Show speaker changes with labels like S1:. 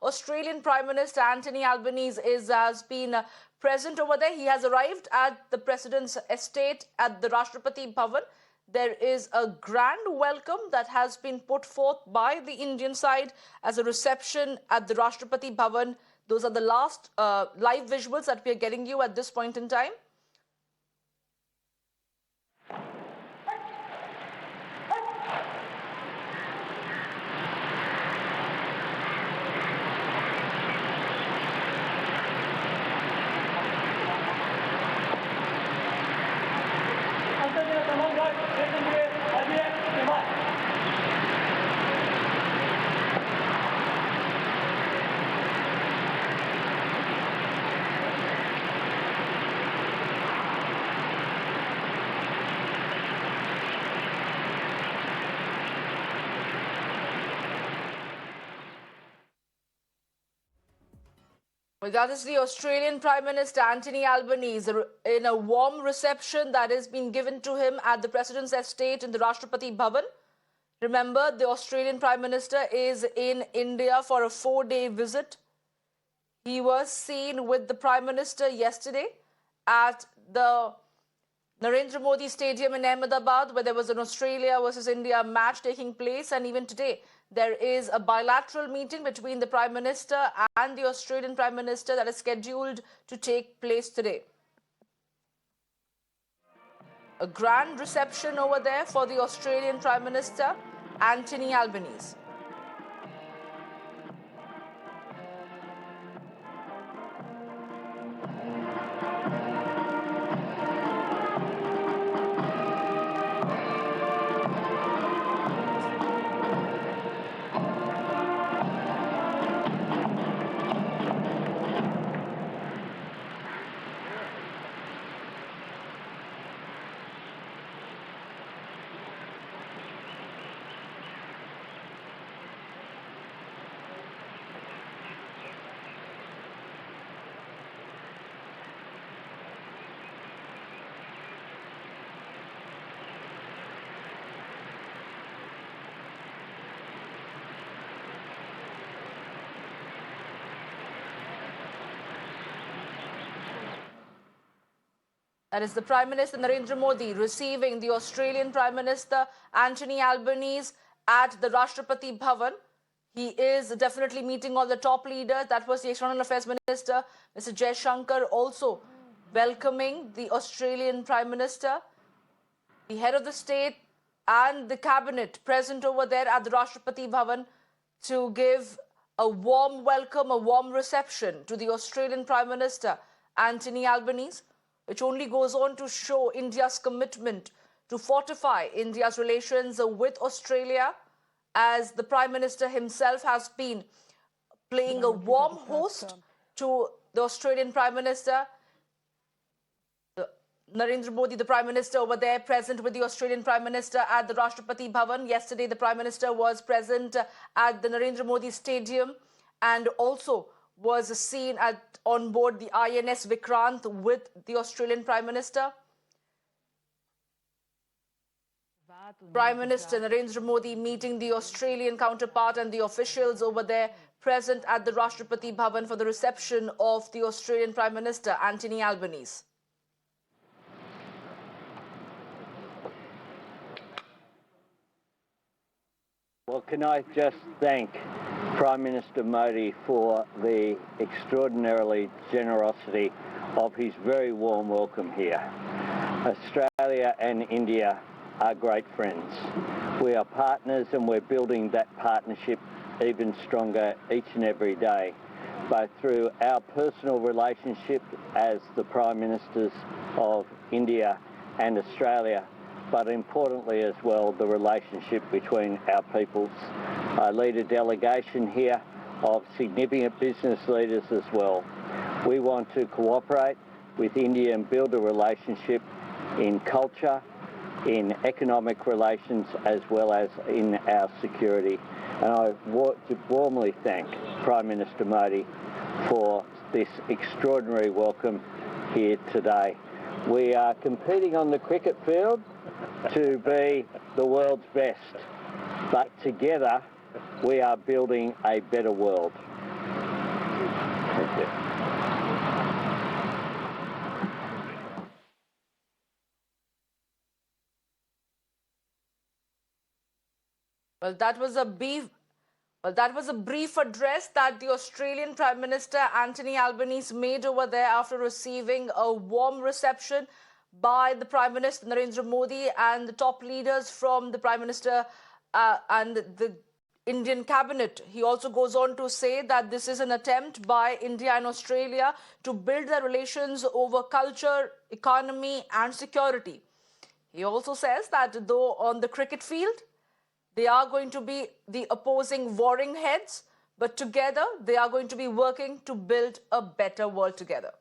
S1: the Australian Prime Minister Anthony Albanese has been present over there. He has arrived at the President's estate at the Rashtrapati Bhavan. There is a grand welcome that has been put forth by the Indian side as a reception at the Rashtrapati Bhavan. Those are the last live visuals that we are getting you at this point in time. Well, that is the Australian Prime Minister Anthony Albanese in a warm reception that has been given to him at the President's estate in the Rashtrapati Bhavan. Remember, the Australian Prime Minister is in India for a 4-day visit. He was seen with the Prime Minister yesterday at the Narendra Modi Stadium in Ahmedabad, where there was an Australia versus India match taking place, and even today there is a bilateral meeting between the Prime Minister and the Australian Prime Minister that is scheduled to take place today. A grand reception over there for the Australian Prime Minister, Anthony Albanese. That is the Prime Minister Narendra Modi receiving the Australian Prime Minister Anthony Albanese at the Rashtrapati Bhavan. He is definitely meeting all the top leaders. That was the External Affairs Minister, Mr. Jaishankar, also welcoming the Australian Prime Minister. The head of the state and the cabinet present over there at the Rashtrapati Bhavan to give a warm welcome, a warm reception to the Australian Prime Minister Anthony Albanese, which only goes on to show India's commitment to fortify India's relations with Australia, as the Prime Minister himself has been playing a warm host to the Australian Prime Minister. Narendra Modi, the Prime Minister over there, present with the Australian Prime Minister at the Rashtrapati Bhavan. Yesterday, the Prime Minister was present at the Narendra Modi Stadium and also was seen on board the INS Vikrant with the Australian Prime Minister. Prime Minister Narendra Modi meeting the Australian counterpart and the officials over there present at the Rashtrapati Bhavan for the reception of the Australian Prime Minister Anthony Albanese.
S2: Well, can I just thank Prime Minister Modi for the extraordinarily generosity of his very warm welcome here. Australia and India are great friends. We are partners and we're building that partnership even stronger each and every day, both through our personal relationship as the Prime Ministers of India and Australia, but importantly as well, the relationship between our peoples. I lead a delegation here of significant business leaders as well. We want to cooperate with India and build a relationship in culture, in economic relations, as well as in our security. And I want to warmly thank Prime Minister Modi for this extraordinary welcome here today. We are competing on the cricket field to be the world's best, but together we are building a better world. Thank you.
S1: Well, that was a brief address that the Australian Prime Minister Anthony Albanese made over there after receiving a warm reception by the Prime Minister Narendra Modi and the top leaders from the Prime Minister and the Indian cabinet. He also goes on to say that this is an attempt by India and Australia to build their relations over culture, economy and security. He also says that though on the cricket field, they are going to be the opposing warring heads, but together they are going to be working to build a better world together.